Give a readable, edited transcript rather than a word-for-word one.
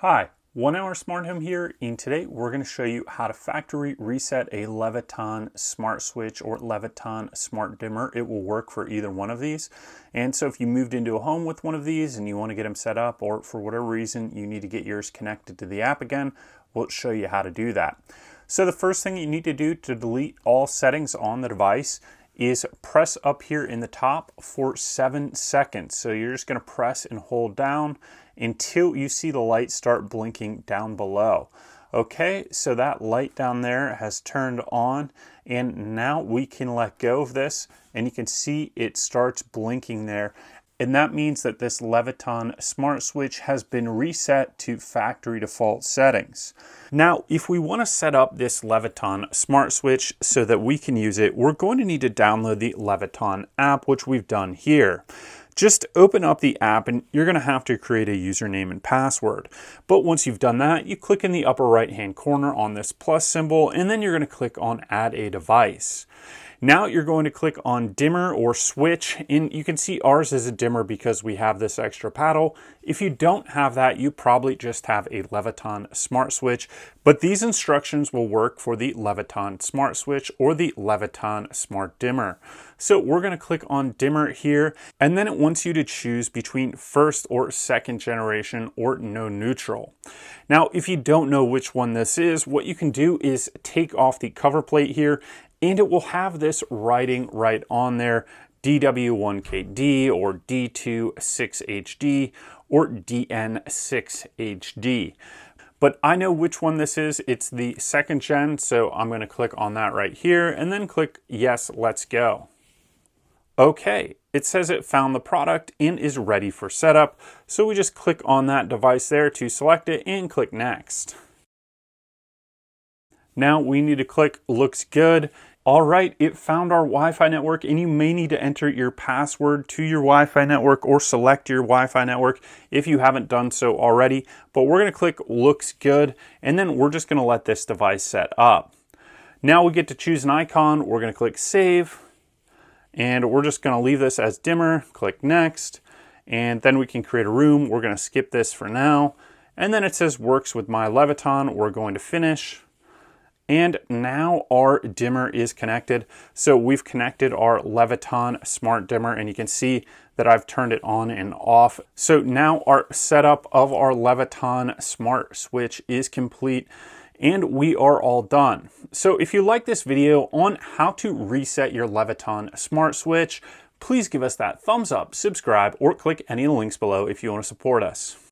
Hi, 1 Hour Smart Home here, and today we're going to show you how to factory reset a Leviton Smart Switch or Leviton Smart Dimmer. It will work for either one of these. And so if you moved into a home with one of these and you want to get them set up, or for whatever reason you need to get yours connected to the app again, we'll show you how to do that. So the first thing you need to do to delete all settings on the device is press up here in the top for 7 seconds. So you're just going to press and hold down until you see the light start blinking down below. Okay, so that light down there has turned on, and now we can let go of this, and you can see it starts blinking there. And that means that this Leviton Smart Switch has been reset to factory default settings. Now, if we want to set up this Leviton Smart Switch so that we can use it, we're going to need to download the Leviton app, which we've done here. Just open up the app and you're going to have to create a username and password. But once you've done that, you click in the upper right hand corner on this plus symbol, and then you're going to click on Add a Device. Now you're going to click on dimmer or switch, and you can see ours is a dimmer because we have this extra paddle. If you don't have that, you probably just have a Leviton Smart Switch, but these instructions will work for the Leviton Smart Switch or the Leviton Smart Dimmer. So we're going to click on dimmer here, and then it wants you to choose between first or second generation or no neutral. Now, if you don't know which one this is, what you can do is take off the cover plate here, and it will have this writing right on there, DW1KD or D26HD or DN6HD. But I know which one this is. It's the second gen, so I'm going to click on that right here and then click Yes, let's go. Okay, it says it found the product and is ready for setup. So we just click on that device there to select it and click Next. Now we need to click Looks Good. All right, it found our Wi-Fi network, and you may need to enter your password to your Wi-Fi network or select your Wi-Fi network if you haven't done so already. But we're going to click Looks Good, and then we're just going to let this device set up. Now we get to choose an icon. We're going to click Save, and we're just going to leave this as dimmer. Click Next, and then we can create a room. We're going to skip this for now, and then it says Works with my Leviton. We're going to finish. And now our dimmer is connected. So we've connected our Leviton Smart Dimmer, and you can see that I've turned it on and off. So now our setup of our Leviton Smart Switch is complete, and we are all done. So if you like this video on how to reset your Leviton Smart Switch, please give us that thumbs up, subscribe, or click any of the links below if you want to support us.